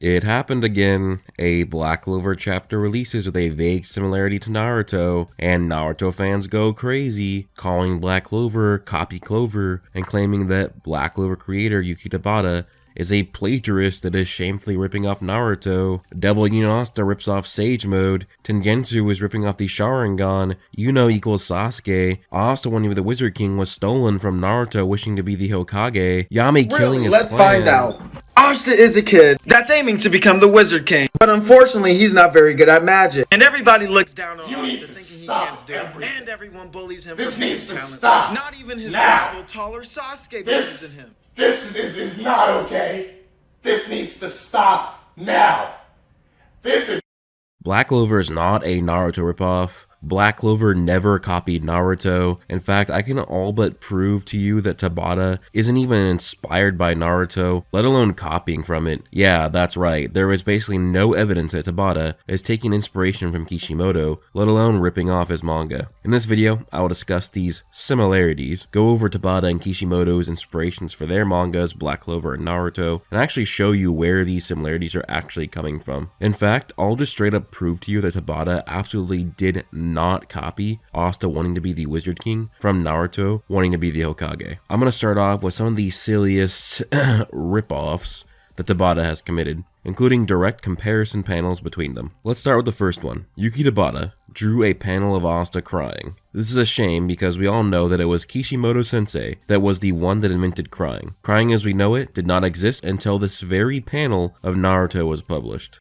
It happened again. A Black Clover chapter releases with a vague similarity to Naruto, and Naruto fans go crazy, calling Black Clover Copy Clover, and claiming that Black Clover creator Yuki Tabata is a plagiarist that is shamefully ripping off Naruto. Devil Union Asta rips off Sage Mode. Tengensu is ripping off the Sharingan. Yuno equals Sasuke. Asta wanting to be the Wizard King was stolen from Naruto wishing to be the Hokage. Yami killing his Let's clan. find out. Asta is a kid that's aiming to become the Wizard King, but unfortunately he's not very good at magic. And everybody looks down on Asta thinking he can't do it, and everyone bullies him for his talent. Stop. Not even his rival, taller Sasuke believes in him. This is not okay. This needs to stop now. This is... Black Clover is not a Naruto ripoff. Black Clover never copied Naruto. In fact, I can all but prove to you that Tabata isn't even inspired by Naruto, let alone copying from it. Yeah, that's right. There is basically no evidence that Tabata is taking inspiration from Kishimoto, let alone ripping off his manga. In this video, I will discuss these similarities, go over Tabata and Kishimoto's inspirations for their mangas, Black Clover and Naruto, and actually show you where these similarities are actually coming from. In fact, I'll just straight up prove to you that Tabata absolutely did not copy Asta wanting to be the Wizard King from Naruto wanting to be the Hokage. I'm going to start off with some of the silliest ripoffs that Tabata has committed, including direct comparison panels between them. Let's start with the first one. Yuki Tabata drew a panel of Asta crying. This is a shame because we all know that it was Kishimoto sensei that was the one that invented crying. Crying as we know it did not exist until this very panel of Naruto was published.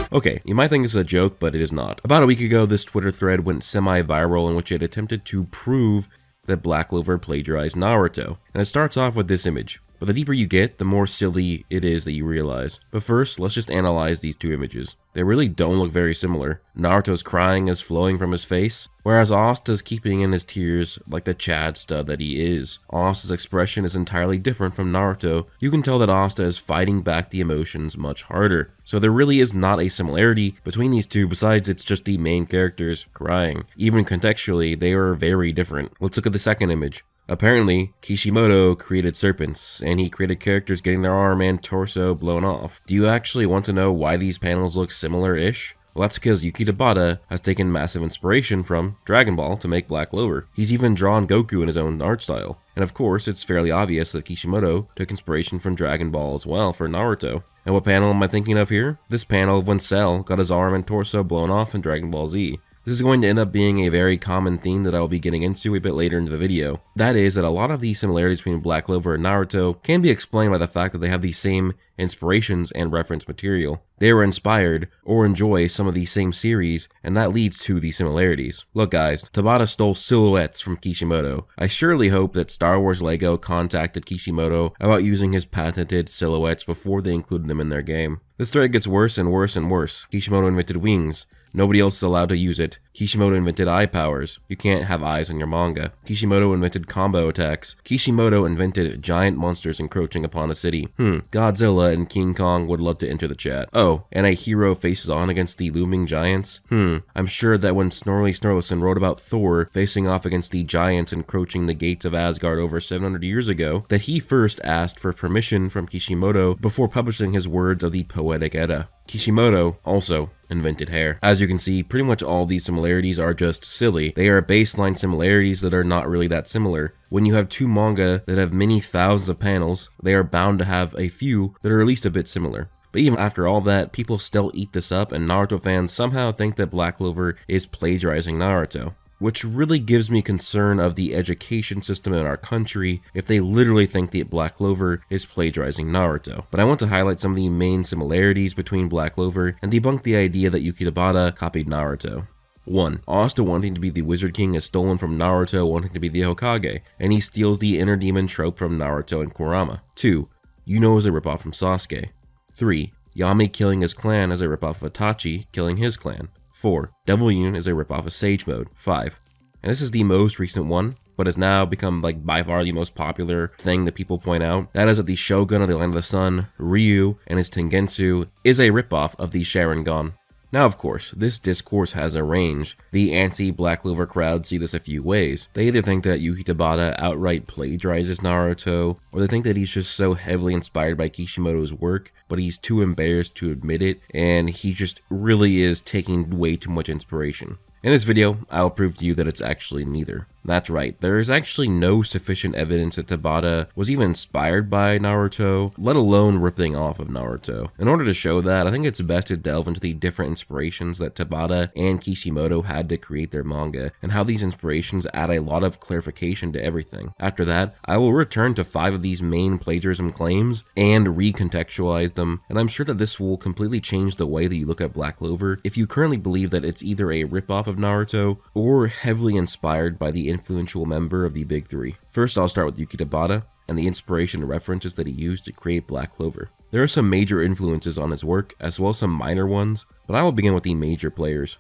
Okay, you might think this is a joke, but it is not. About a week ago, this Twitter thread went semi-viral in which it attempted to prove that Black Clover plagiarized Naruto. And it starts off with this image. But the deeper you get, the more silly it is that you realize. But first, let's just analyze these two images. They really don't look very similar. Naruto's crying is flowing from his face, whereas Asta's keeping in his tears like the Chad stud that he is. Asta's expression is entirely different from Naruto. You can tell that Asta is fighting back the emotions much harder. So there really is not a similarity between these two besides it's just the main characters crying. Even contextually, they are very different. Let's look at the second image. Apparently, Kishimoto created serpents, and he created characters getting their arm and torso blown off. Do you actually want to know why these panels look similar-ish? Well, that's because Yuki Tabata has taken massive inspiration from Dragon Ball to make Black Clover. He's even drawn Goku in his own art style. And of course, it's fairly obvious that Kishimoto took inspiration from Dragon Ball as well for Naruto. And what panel am I thinking of here? This panel of when Cell got his arm and torso blown off in Dragon Ball Z. This is going to end up being a very common theme that I will be getting into a bit later into the video. That is that a lot of the similarities between Black Clover and Naruto can be explained by the fact that they have the same inspirations and reference material. They were inspired or enjoy some of the same series, and that leads to the similarities. Look guys, Tabata stole silhouettes from Kishimoto. I surely hope that Star Wars Lego contacted Kishimoto about using his patented silhouettes before they included them in their game. This thread gets worse and worse and worse. Kishimoto invented wings. Nobody else is allowed to use it. Kishimoto invented eye powers. You can't have eyes on your manga. Kishimoto invented combo attacks. Kishimoto invented giant monsters encroaching upon a city. Godzilla and King Kong would love to enter the chat. Oh, and a hero faces on against the looming giants? I'm sure that when Snorri Sturluson wrote about Thor facing off against the giants encroaching the gates of Asgard over 700 years ago, that he first asked for permission from Kishimoto before publishing his words of the Poetic Edda. Kishimoto also invented hair. As you can see, pretty much all these similarities are just silly. They are baseline similarities that are not really that similar. When you have two manga that have many thousands of panels, they are bound to have a few that are at least a bit similar. But even after all that, people still eat this up, and Naruto fans somehow think that Black Clover is plagiarizing Naruto. Which really gives me concern of the education system in our country if they literally think that Black Clover is plagiarizing Naruto. But I want to highlight some of the main similarities between Black Clover and debunk the idea that Yuki Tabata copied Naruto. 1. Asta wanting to be the Wizard King is stolen from Naruto wanting to be the Hokage, and he steals the inner demon trope from Naruto and Kurama. 2. Yuno is a ripoff from Sasuke. 3. Yami killing his clan is a ripoff of Itachi killing his clan. 4. Devil Union is a ripoff of Sage Mode. 5. And this is the most recent one, but has now become like by far the most popular thing that people point out. That is that the Shogun of the Land of the Sun, Ryu, and his Tengensu is a ripoff of the Sharingan. Now, of course, this discourse has a range. The anti-Black Clover crowd see this a few ways. They either think that Yuki Tabata outright plagiarizes Naruto, or they think that he's just so heavily inspired by Kishimoto's work, but he's too embarrassed to admit it, and he just really is taking way too much inspiration. In this video, I will prove to you that it's actually neither. That's right, there is actually no sufficient evidence that Tabata was even inspired by Naruto, let alone ripping off of Naruto. In order to show that, I think it's best to delve into the different inspirations that Tabata and Kishimoto had to create their manga, and how these inspirations add a lot of clarification to everything. After that, I will return to 5 of these main plagiarism claims and recontextualize them, and I'm sure that this will completely change the way that you look at Black Clover if you currently believe that it's either a ripoff of Naruto or heavily inspired by the influential member of the Big Three. First, I'll start with Yuki Tabata and the inspiration and references that he used to create Black Clover. There are some major influences on his work, as well as some minor ones, but I will begin with the major players.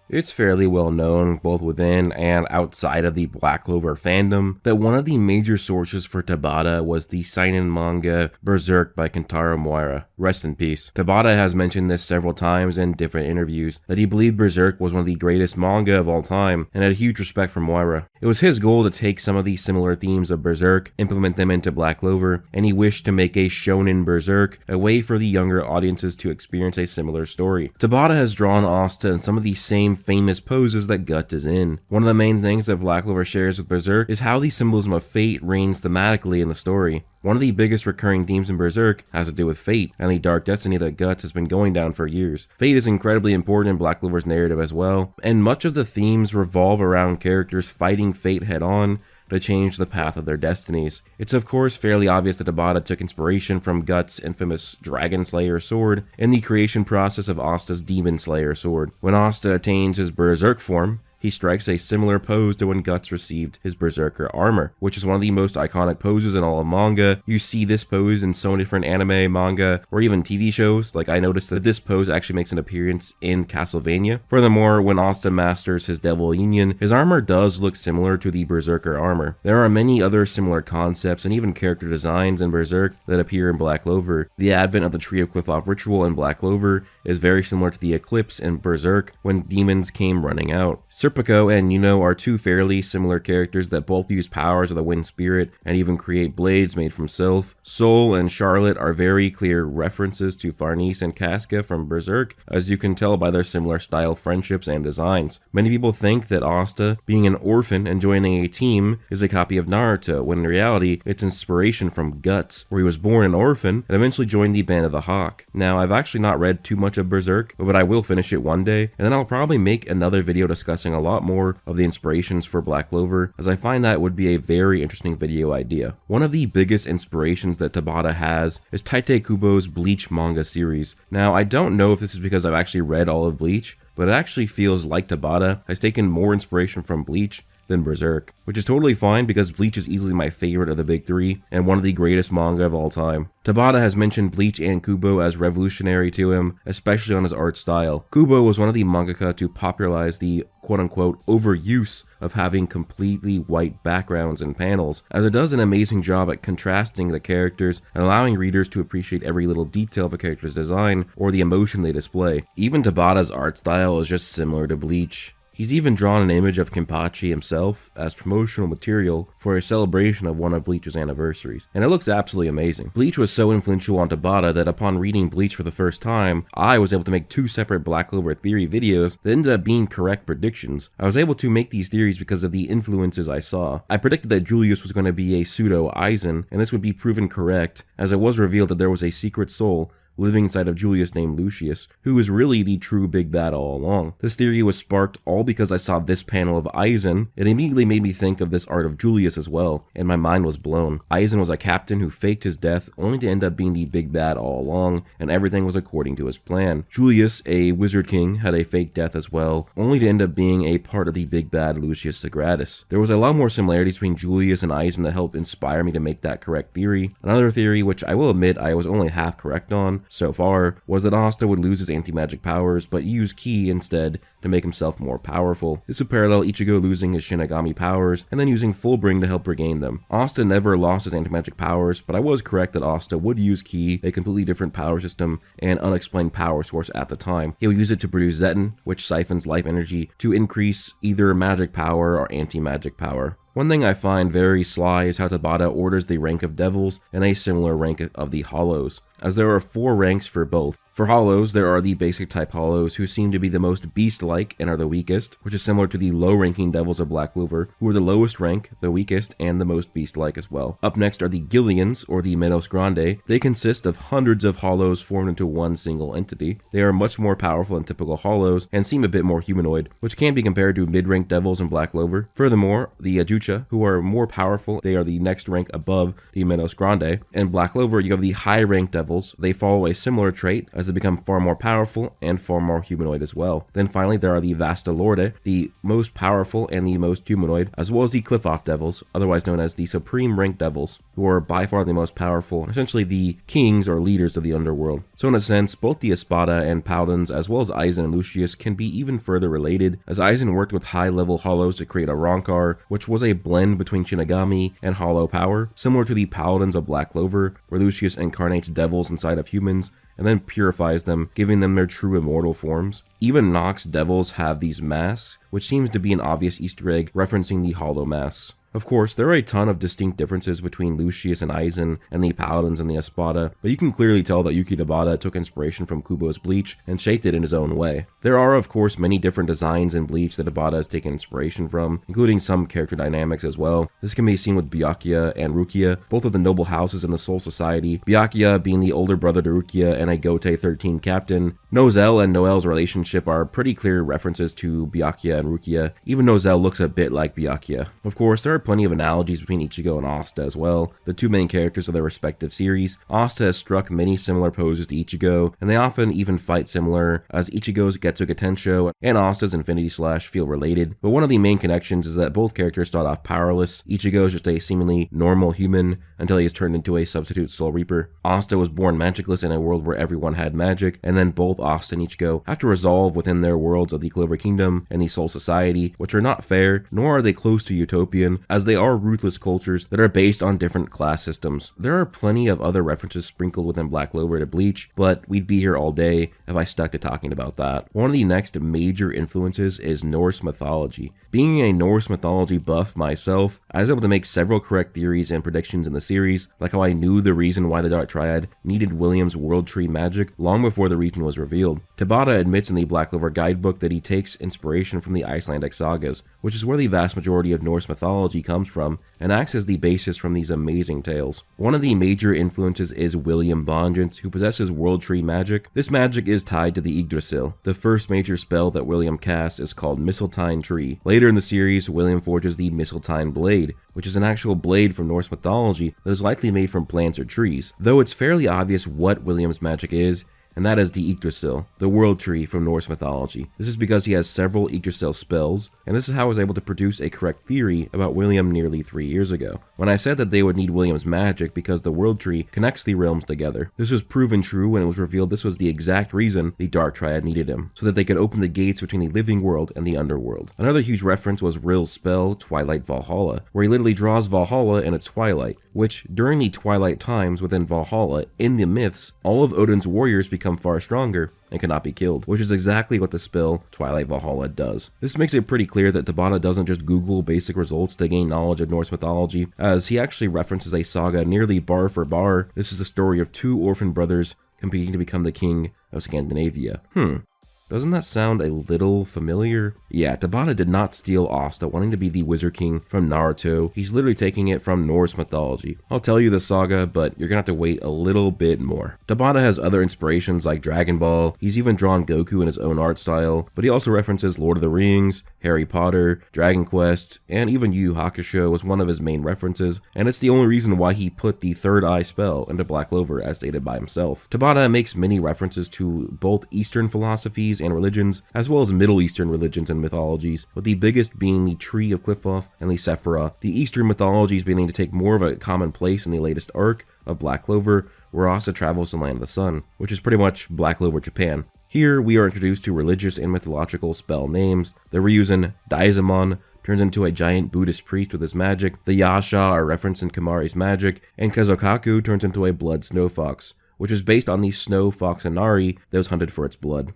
It's fairly well known, both within and outside of the Black Clover fandom, that one of the major sources for Tabata was the seinen manga Berserk by Kentaro Moira. Rest in peace. Tabata has mentioned this several times in different interviews, that he believed Berserk was one of the greatest manga of all time, and had huge respect for Moira. It was his goal to take some of the similar themes of Berserk, implement them into Black Clover, and he wished to make a shonen Berserk, a way for the younger audiences to experience a similar story. Tabata has drawn Asta in some of the same famous poses that Guts is in. One of the main things that Black Clover shares with Berserk is how the symbolism of fate reigns thematically in the story. One of the biggest recurring themes in Berserk has to do with fate and the dark destiny that Guts has been going down for years. Fate is incredibly important in Black Clover's narrative as well, and much of the themes revolve around characters fighting fate head-on to change the path of their destinies. It's of course fairly obvious that Tabata took inspiration from Guts' infamous Dragon Slayer sword in the creation process of Asta's Demon Slayer sword. When Asta attains his Berserk form, he strikes a similar pose to when Guts received his Berserker armor, which is one of the most iconic poses in all of manga. You see this pose in so many different anime, manga, or even TV shows. Like, I noticed that this pose actually makes an appearance in Castlevania. Furthermore, when Asta masters his Devil Union, his armor does look similar to the Berserker armor. There are many other similar concepts and even character designs in Berserk that appear in Black Clover. The advent of the Tree of Qliphoth ritual in Black Clover is very similar to the eclipse in Berserk when demons came running out. Serpico and Yuno are two fairly similar characters that both use powers of the wind spirit and even create blades made from Sylph. Sol and Charlotte are very clear references to Farnese and Casca from Berserk, as you can tell by their similar style friendships and designs. Many people think that Asta, being an orphan and joining a team, is a copy of Naruto, when in reality it's inspiration from Guts, where he was born an orphan and eventually joined the Band of the Hawk. Now, I've actually not read too much of Berserk, but I will finish it one day, and then I'll probably make another video discussing a lot more of the inspirations for Black Clover, as I find that would be a very interesting video idea. One of the biggest inspirations that Tabata has is Tite Kubo's Bleach manga series. Now, I don't know if this is because I've actually read all of Bleach, but it actually feels like Tabata has taken more inspiration from Bleach than Berserk, which is totally fine because Bleach is easily my favorite of the big three and one of the greatest manga of all time. Tabata has mentioned Bleach and Kubo as revolutionary to him, especially on his art style. Kubo was one of the mangaka to popularize the quote-unquote overuse of having completely white backgrounds and panels, as it does an amazing job at contrasting the characters and allowing readers to appreciate every little detail of a character's design or the emotion they display. Even Tabata's art style is just similar to Bleach. He's even drawn an image of Kenpachi himself as promotional material for a celebration of one of Bleach's anniversaries, and it looks absolutely amazing. Bleach was so influential on Tabata that upon reading Bleach for the first time, I was able to make 2 separate Black Clover theory videos that ended up being correct predictions. I was able to make these theories because of the influences I saw. I predicted that Julius was going to be a pseudo Aizen, and this would be proven correct, as it was revealed that there was a secret soul living inside of Julius named Lucius, who was really the true big bad all along. This theory was sparked all because I saw this panel of Aizen. It immediately made me think of this art of Julius as well, and my mind was blown. Aizen was a captain who faked his death only to end up being the big bad all along, and everything was according to his plan. Julius, a wizard king, had a fake death as well, only to end up being a part of the big bad Lucius Sagratis. There was a lot more similarities between Julius and Aizen that helped inspire me to make that correct theory. Another theory, which I will admit I was only half correct on, so far was that Asta would lose his anti-magic powers, but use Ki instead to make himself more powerful. This would parallel Ichigo losing his Shinigami powers and then using Full Bring to help regain them. Asta never lost his anti-magic powers, but I was correct that Asta would use Ki, a completely different power system and unexplained power source at the time. He would use it to produce Zeton, which siphons life energy to increase either magic power or anti-magic power. One thing I find very sly is how Tabata orders the rank of devils and a similar rank of the hollows, as there are 4 ranks for both. For hollows, there are the basic type hollows, who seem to be the most beast-like and are the weakest, which is similar to the low-ranking devils of Black Clover, who are the lowest rank, the weakest, and the most beast-like as well. Up next are the Gillians, or the Menos Grande. They consist of hundreds of hollows formed into one single entity. They are much more powerful than typical hollows, and seem a bit more humanoid, which can be compared to mid-rank devils in Black Clover. Furthermore, the Ajucha, who are more powerful, they are the next rank above the Menos Grande. In Black Clover, you have the high-rank devils. They follow a similar trait, as they become far more powerful and far more humanoid as well. Then finally, there are the Vasta Lorde, the most powerful and the most humanoid, as well as the Cliff-Off Devils, otherwise known as the Supreme Rank Devils, who are by far the most powerful, essentially the kings or leaders of the underworld. So in a sense, both the Espada and Paladins, as well as Aizen and Lucius, can be even further related, as Aizen worked with high-level hollows to create a Ronkar, which was a blend between Shinigami and hollow power, similar to the Paladins of Black Clover, where Lucius incarnates devils inside of humans, and then purifies them, giving them their true immortal forms. Even Nox devils have these masks, which seems to be an obvious Easter egg referencing the hollow masks. Of course, there are a ton of distinct differences between Lucius and Aizen and the Paladins and the Espada, but you can clearly tell that Yuki Tabata took inspiration from Kubo's Bleach and shaped it in his own way. There are, of course, many different designs in Bleach that Tabata has taken inspiration from, including some character dynamics as well. This can be seen with Byakuya and Rukia, both of the noble houses in the Soul Society, Byakuya being the older brother to Rukia and a Gote 13 captain. Nozel and Noel's relationship are pretty clear references to Byakuya and Rukia. Even Nozel looks a bit like Byakuya. Of course, there are plenty of analogies between Ichigo and Asta as well, the two main characters of their respective series. Asta has struck many similar poses to Ichigo, and they often even fight similar, as Ichigo's Getsuga Tensho and Asta's Infinity Slash feel related. But one of the main connections is that both characters start off powerless. Ichigo is just a seemingly normal human until he is turned into a substitute Soul Reaper. Asta was born magicless in a world where everyone had magic, and then both Asta and Ichigo have to resolve within their worlds of the Clover Kingdom and the Soul Society, which are not fair, nor are they close to utopian, as they are ruthless cultures that are based on different class systems. There are plenty of other references sprinkled within Black Clover to Bleach, but we'd be here all day if I stuck to talking about that. One of the next major influences is Norse mythology. Being a Norse mythology buff myself, I was able to make several correct theories and predictions in the series, like how I knew the reason why the Dark Triad needed William's World Tree magic long before the reason was revealed. Tabata admits in the Black Clover guidebook that he takes inspiration from the Icelandic sagas, which is where the vast majority of Norse mythology comes from, and acts as the basis from these amazing tales. One of the major influences is William Bonjant, who possesses World Tree magic. This magic is tied to the Yggdrasil. The first major spell that William casts is called Mistletoe Tree. Later in the series, William forges the Mistletoe Blade, which is an actual blade from Norse mythology that is likely made from plants or trees, though it's fairly obvious what William's magic is, and that is the Yggdrasil, the World Tree from Norse mythology. This is because he has several Yggdrasil spells, and this is how I was able to produce a correct theory about William nearly 3 years ago, when I said that they would need William's magic because the World Tree connects the realms together. This was proven true when it was revealed this was the exact reason the Dark Triad needed him, so that they could open the gates between the living world and the underworld. Another huge reference was Ril's spell, Twilight Valhalla, where he literally draws Valhalla in its twilight, which, during the twilight times within Valhalla, in the myths, all of Odin's warriors become far stronger and cannot be killed, which is exactly what the spell Twilight Valhalla does. This makes it pretty clear that Tabata doesn't just Google basic results to gain knowledge of Norse mythology, as he actually references a saga nearly bar for bar. This is the story of 2 orphan brothers competing to become the king of Scandinavia. Doesn't that sound a little familiar? Yeah, Tabata did not steal Asta wanting to be the Wizard King from Naruto. He's literally taking it from Norse mythology. I'll tell you the saga, but you're gonna have to wait a little bit more. Tabata has other inspirations like Dragon Ball. He's even drawn Goku in his own art style, but he also references Lord of the Rings, Harry Potter, Dragon Quest, and even Yu Yu Hakusho was one of his main references, and it's the only reason why he put the third eye spell into Black Clover as stated by himself. Tabata makes many references to both Eastern philosophies mythologies and religions, as well as Middle Eastern religions and mythologies, with the biggest being the Tree of Qliphoth and Lichita, the Eastern mythologies beginning to take more of a common place in the latest arc of Black Clover, where Asta travels to the Land of the Sun, which is pretty much Black Clover Japan. Here, we are introduced to religious and mythological spell names. The Ryuzen Daizamon turns into a giant Buddhist priest with his magic, the Yasha are referenced in Kamari's magic, and Kazokaku turns into a blood snow fox, which is based on the snow fox Inari that was hunted for its blood.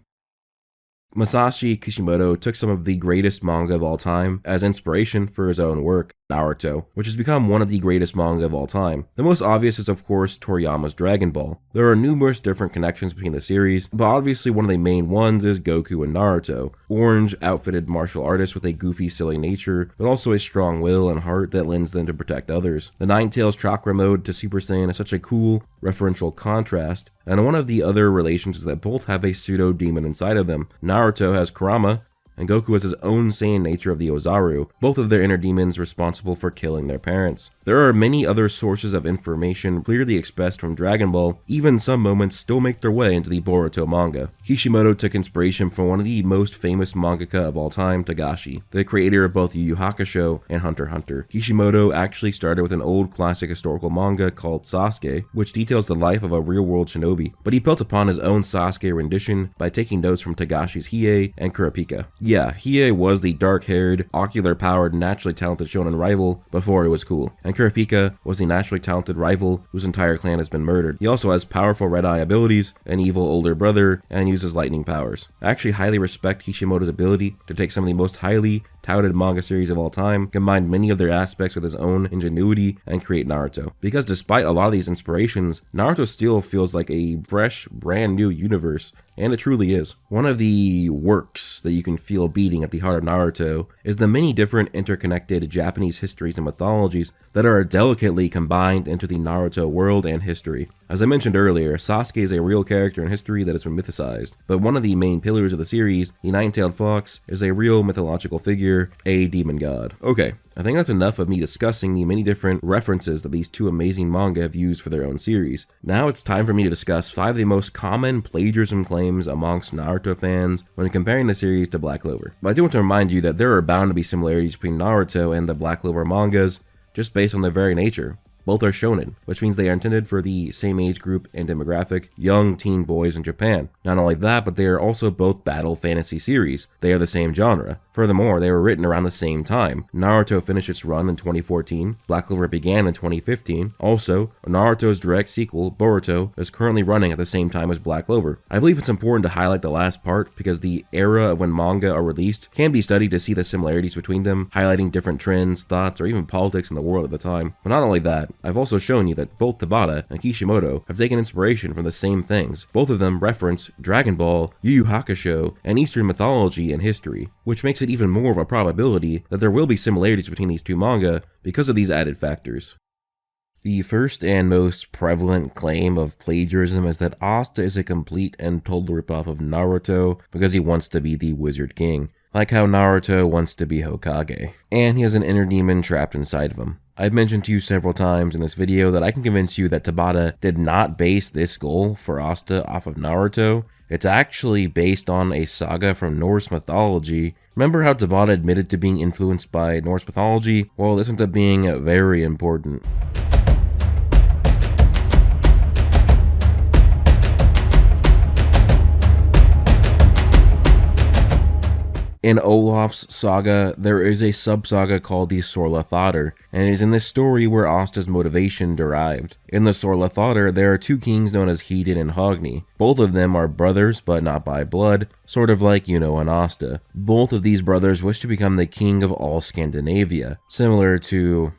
Masashi Kishimoto took some of the greatest manga of all time as inspiration for his own work, Naruto, which has become one of the greatest manga of all time. The most obvious is of course Toriyama's Dragon Ball. There are numerous different connections between the series, but obviously one of the main ones is Goku and Naruto. Orange, outfitted martial artists with a goofy, silly nature, but also a strong will and heart that lends them to protect others. The Ninetales chakra mode to Super Saiyan is such a cool, referential contrast, and one of the other relations is that both have a pseudo-demon inside of them. Naruto has Kurama, and Goku has his own Saiyan nature of the Ozaru, both of their inner demons responsible for killing their parents. There are many other sources of information clearly expressed from Dragon Ball, even some moments still make their way into the Boruto manga. Kishimoto took inspiration from one of the most famous mangaka of all time, Togashi, the creator of both Yu Yu Hakusho and Hunter x Hunter. Kishimoto actually started with an old classic historical manga called Sasuke, which details the life of a real-world shinobi, but he built upon his own Sasuke rendition by taking notes from Togashi's Hiei and Kurapika. Yeah, Hiei was the dark-haired, ocular-powered, naturally talented shonen rival before he was cool, and Kurapika was the naturally talented rival whose entire clan has been murdered. He also has powerful red-eye abilities, an evil older brother, and uses lightning powers. I actually highly respect Kishimoto's ability to take some of the most highly touted manga series of all time, combine many of their aspects with his own ingenuity, and create Naruto. Because despite a lot of these inspirations, Naruto still feels like a fresh, brand new universe, and it truly is. One of the works that you can feel beating at the heart of Naruto is the many different interconnected Japanese histories and mythologies that are delicately combined into the Naruto world and history. As I mentioned earlier, Sasuke is a real character in history that has been mythicized, but one of the main pillars of the series, the Nine-Tailed Fox, is a real mythological figure, a demon god. Okay, I think that's enough of me discussing the many different references that these two amazing manga have used for their own series. Now it's time for me to discuss 5 of the most common plagiarism claims amongst Naruto fans when comparing the series to Black Clover. But I do want to remind you that there are bound to be similarities between Naruto and the Black Clover mangas, just based on their very nature. Both are shonen, which means they are intended for the same age group and demographic, young teen boys in Japan. Not only that, but they are also both battle fantasy series. They are the same genre. Furthermore, they were written around the same time. Naruto finished its run in 2014, Black Clover began in 2015. Also, Naruto's direct sequel, Boruto, is currently running at the same time as Black Clover. I believe it's important to highlight the last part because the era of when manga are released can be studied to see the similarities between them, highlighting different trends, thoughts, or even politics in the world at the time. But not only that, I've also shown you that both Tabata and Kishimoto have taken inspiration from the same things. Both of them reference Dragon Ball, Yu Yu Hakusho, and Eastern mythology and history, which makes it even more of a probability that there will be similarities between these two manga because of these added factors. The first and most prevalent claim of plagiarism is that Asta is a complete and total ripoff of Naruto because he wants to be the Wizard King, like how Naruto wants to be Hokage, and he has an inner demon trapped inside of him. I've mentioned to you several times in this video that I can convince you that Tabata did not base this goal for Asta off of Naruto. It's actually based on a saga from Norse mythology. Remember how Tabata admitted to being influenced by Norse mythology? Well, this ends up being very important. In Olaf's saga, there is a sub-saga called the Sorlathader, and it is in this story where Asta's motivation derived. In the Sorlathader, there are two kings known as Hedin and Hogni. Both of them are brothers, but not by blood, sort of like Yuno and Asta. Both of these brothers wish to become the king of all Scandinavia, similar to,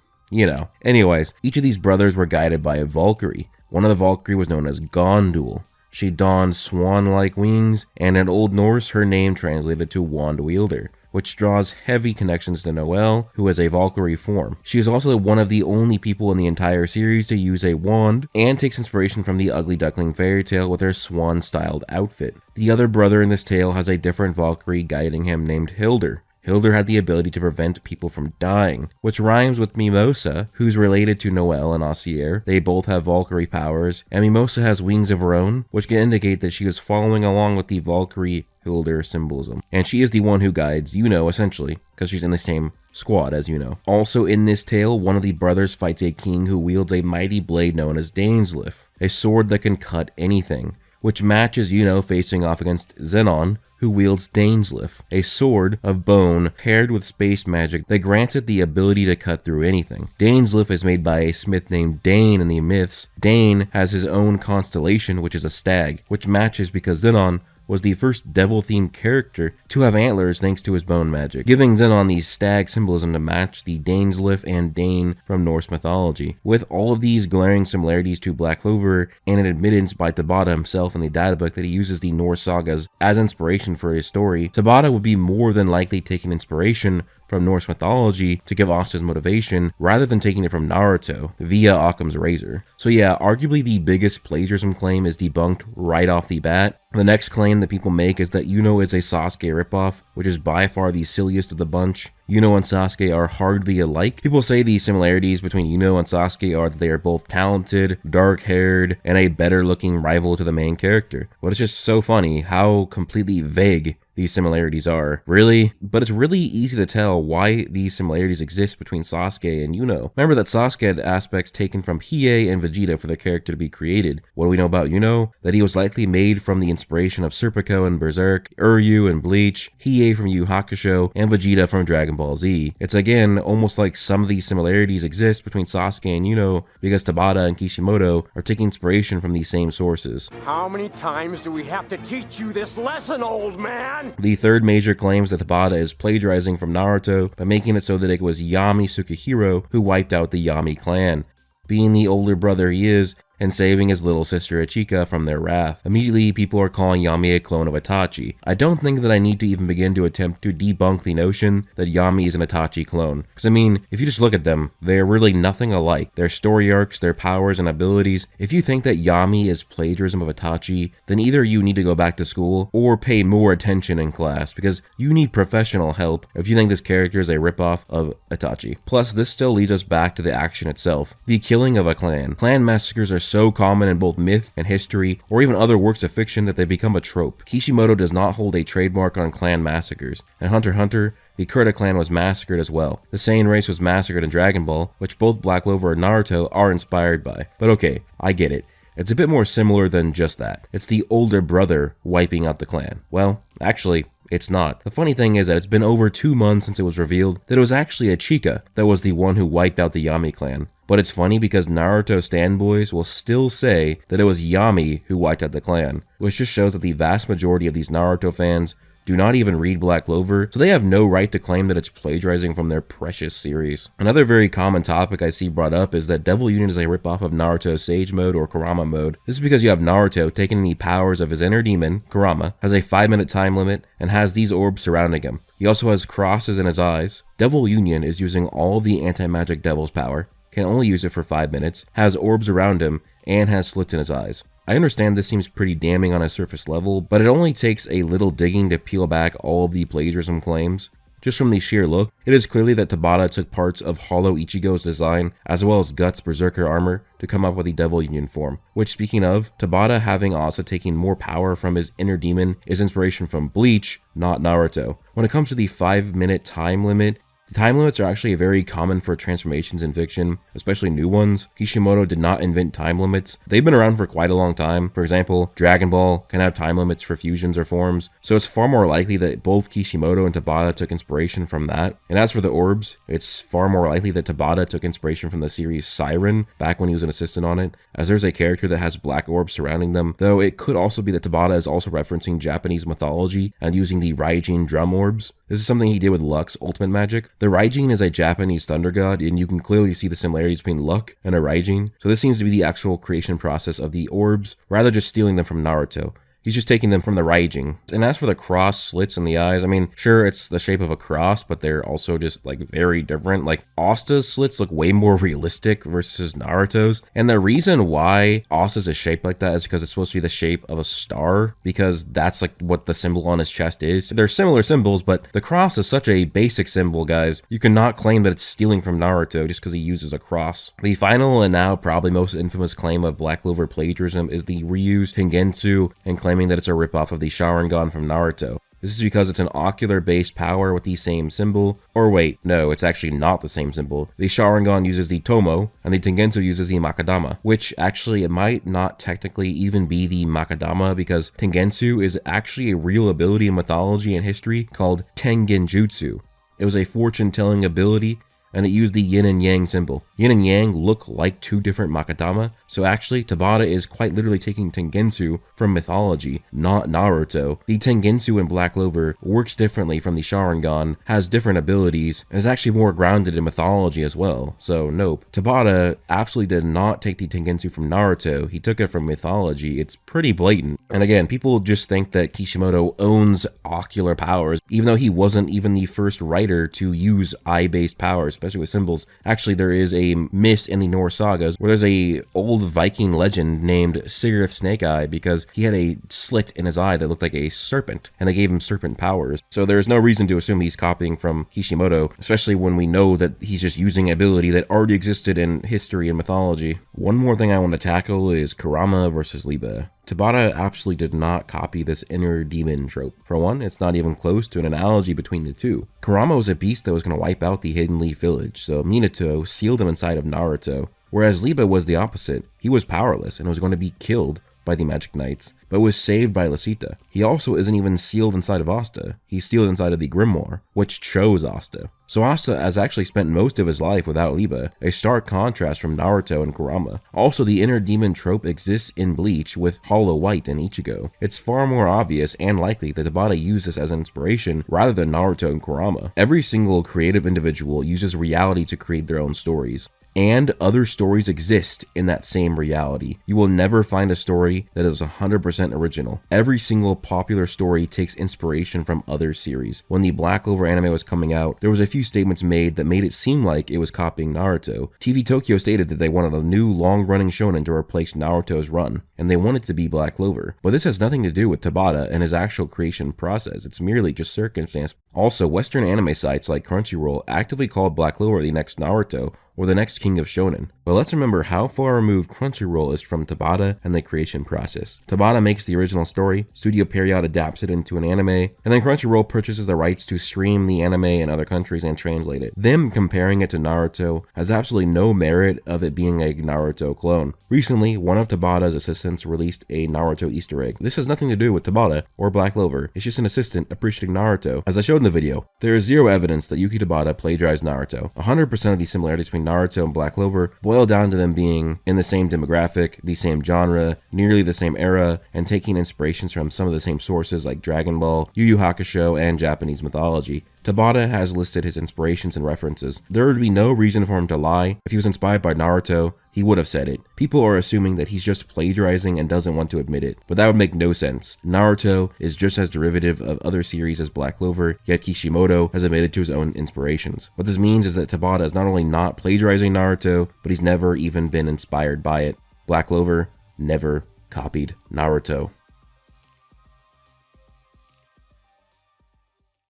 Anyways, each of these brothers were guided by a Valkyrie. One of the Valkyrie was known as Gondul. She donned swan-like wings, and in Old Norse, her name translated to Wand Wielder, which draws heavy connections to Noelle, who is a Valkyrie form. She is also one of the only people in the entire series to use a wand, and takes inspiration from the Ugly Duckling fairy tale with her swan-styled outfit. The other brother in this tale has a different Valkyrie guiding him named Hildur. Hildur had the ability to prevent people from dying, which rhymes with Mimosa, who's related to Noelle and Acier. They both have Valkyrie powers, and Mimosa has wings of her own, which can indicate that she was following along with the Valkyrie Hildur symbolism. And she is the one who guides Yuno, essentially, because she's in the same squad as Yuno. Also in this tale, one of the brothers fights a king who wields a mighty blade known as Dainsliff, a sword that can cut anything, which matches Yuno facing off against Xenon, who wields Dainsliff, a sword of bone paired with space magic that grants it the ability to cut through anything. Dainsliff is made by a smith named Dane in the myths. Dane has his own constellation, which is a stag, which matches because Xenon was the first devil-themed character to have antlers thanks to his bone magic, giving Xenon the stag symbolism to match the Dainsliff and Dane from Norse mythology. With all of these glaring similarities to Black Clover, and an admittance by Tabata himself in the databook that he uses the Norse sagas as inspiration for his story, Tabata would be more than likely taking inspiration from Norse mythology to give Asta's motivation, rather than taking it from Naruto via Occam's razor. So yeah, arguably the biggest plagiarism claim is debunked right off the bat. The next claim that people make is that Yuno is a Sasuke ripoff, which is by far the silliest of the bunch. Yuno and Sasuke are hardly alike. People say the similarities between Yuno and Sasuke are that they are both talented, dark-haired, and a better-looking rival to the main character. But it's just so funny how completely vague these similarities are. Really? But it's really easy to tell why these similarities exist between Sasuke and Yuno. Remember that Sasuke had aspects taken from Hiei and Vegeta for the character to be created. What do we know about Yuno? That he was likely made from the inspiration of Serpico and Berserk, Uryu and Bleach, Hiei from Yu Hakusho, and Vegeta from Dragon Ball Z. It's again almost like some of these similarities exist between Sasuke and Yuno because Tabata and Kishimoto are taking inspiration from these same sources. How many times do we have to teach you this lesson, old man? The third major claims that Tabata is plagiarizing from Naruto by making it so that it was Yami Sukehiro who wiped out the Yami clan. Being the older brother he is, and saving his little sister Ichika from their wrath. Immediately, people are calling Yami a clone of Itachi. I don't think that I need to even begin to attempt to debunk the notion that Yami is an Itachi clone. Because I mean, if you just look at them, they are really nothing alike. Their story arcs, their powers and abilities. If you think that Yami is plagiarism of Itachi, then either you need to go back to school or pay more attention in class, because you need professional help if you think this character is a ripoff of Itachi. Plus, this still leads us back to the action itself. The killing of a clan. Clan massacres are so common in both myth and history, or even other works of fiction, that they become a trope. Kishimoto does not hold a trademark on clan massacres. In Hunter x Hunter, the Kurta clan was massacred as well. The Saiyan race was massacred in Dragon Ball, which both Black Clover and Naruto are inspired by. But okay, I get it. It's a bit more similar than just that. It's the older brother wiping out the clan. Well, actually, it's not. The funny thing is that it's been over 2 months since it was revealed that it was actually Ichika that was the one who wiped out the Yami clan. But it's funny because Naruto standboys will still say that it was Yami who wiped out the clan, which just shows that the vast majority of these Naruto fans do not even read Black Clover, so they have no right to claim that it's plagiarizing from their precious series. Another very common topic I see brought up is that Devil Union is a ripoff of Naruto's Sage Mode or Kurama Mode. This is because you have Naruto taking the powers of his inner demon, Kurama, has a 5-minute time limit, and has these orbs surrounding him. He also has crosses in his eyes. Devil Union is using all of the anti-magic devil's power, can only use it for 5 minutes, has orbs around him, and has slits in his eyes. I understand this seems pretty damning on a surface level, but it only takes a little digging to peel back all of the plagiarism claims. Just from the sheer look, it is clearly that Tabata took parts of Hollow Ichigo's design, as well as Guts' Berserker armor, to come up with the Devil Union form. Which, speaking of, Tabata having Asa taking more power from his inner demon is inspiration from Bleach, not Naruto. When it comes to the 5-minute time limit, the time limits are actually very common for transformations in fiction, especially new ones. Kishimoto did not invent time limits. They've been around for quite a long time. For example, Dragon Ball can have time limits for fusions or forms, so it's far more likely that both Kishimoto and Tabata took inspiration from that. And as for the orbs, it's far more likely that Tabata took inspiration from the series Siren, back when he was an assistant on it, as there's a character that has black orbs surrounding them, though it could also be that Tabata is also referencing Japanese mythology and using the Raijin drum orbs. This is something he did with Luck's ultimate magic. The Raijin is a Japanese thunder god, and you can clearly see the similarities between Luck and a Raijin, so this seems to be the actual creation process of the orbs, rather just stealing them from Naruto. He's just taking them from the Raijin. And as for the cross slits in the eyes, I mean, sure, it's the shape of a cross, but they're also just like very different. Like Asta's slits look way more realistic versus Naruto's. And the reason why Asta's is shaped like that is because it's supposed to be the shape of a star, because that's like what the symbol on his chest is. They're similar symbols, but the cross is such a basic symbol, guys. You cannot claim that it's stealing from Naruto just because he uses a cross. The final and now probably most infamous claim of Black Clover plagiarism is the reused Tengensu and claiming that it's a ripoff of the Sharingan from Naruto. This is because it's an ocular-based power with the same symbol. Or wait, no, it's actually not the same symbol. The Sharingan uses the Tomo, and the Tengensu uses the Makadama, which actually it might not technically even be the Makadama, because Tengensu is actually a real ability in mythology and history called Tengenjutsu. It was a fortune-telling ability, and it used the yin and yang symbol. Yin and yang look like two different Makadama, so actually Tabata is quite literally taking Tengensu from mythology, not Naruto. The Tengensu in Black Clover works differently from the Sharingan, has different abilities, and is actually more grounded in mythology as well, so nope. Tabata absolutely did not take the Tengensu from Naruto, he took it from mythology. It's pretty blatant. And again, people just think that Kishimoto owns ocular powers, even though he wasn't even the first writer to use eye-based powers, especially with symbols. Actually, there is a myth in the Norse sagas where there's a old Viking legend named Sigurd Snakeeye because he had a slit in his eye that looked like a serpent, and they gave him serpent powers. So there's no reason to assume he's copying from Kishimoto, especially when we know that he's just using an ability that already existed in history and mythology. One more thing I want to tackle is Kurama versus Liebe. Tabata absolutely did not copy this inner demon trope. For one, it's not even close to an analogy between the two. Kurama was a beast that was going to wipe out the Hidden Leaf Village, so Minato sealed him inside of Naruto, whereas Liebe was the opposite. He was powerless and was going to be killed by the Magic Knights, but was saved by Lichita. He also isn't even sealed inside of Asta. He's sealed inside of the Grimoire, which chose Asta. So Asta has actually spent most of his life without Liebe, a stark contrast from Naruto and Kurama. Also, the inner demon trope exists in Bleach with Hollow White and Ichigo. It's far more obvious and likely that Tabata used this as an inspiration rather than Naruto and Kurama. Every single creative individual uses reality to create their own stories. And other stories exist in that same reality. You will never find a story that is 100% original. Every single popular story takes inspiration from other series. When the Black Clover anime was coming out, there was a few statements made that made it seem like it was copying Naruto. TV Tokyo stated that they wanted a new long-running shonen to replace Naruto's run, and they wanted it to be Black Clover. But this has nothing to do with Tabata and his actual creation process. It's merely just circumstance. Also, Western anime sites like Crunchyroll actively called Black Clover the next Naruto, or the next king of shonen. But let's remember how far removed Crunchyroll is from Tabata and the creation process. Tabata makes the original story, Studio Period adapts it into an anime, and then Crunchyroll purchases the rights to stream the anime in other countries and translate it. Them comparing it to Naruto has absolutely no merit of it being a Naruto clone. Recently, one of Tabata's assistants released a Naruto Easter egg. This has nothing to do with Tabata or Black Clover, it's just an assistant appreciating Naruto. As I showed in the video, there is zero evidence that Yuki Tabata plagiarized Naruto. 100% of the similarities between Naruto and Black Clover boil down to them being in the same demographic, the same genre, nearly the same era, and taking inspirations from some of the same sources like Dragon Ball, Yu Yu Hakusho, and Japanese mythology. Tabata has listed his inspirations and references. There would be no reason for him to lie. If he was inspired by Naruto, he would have said it. People are assuming that he's just plagiarizing and doesn't want to admit it, but that would make no sense. Naruto is just as derivative of other series as Black Clover, yet Kishimoto has admitted to his own inspirations. What this means is that Tabata is not only not plagiarizing Naruto, but he's never even been inspired by it. Black Clover never copied Naruto.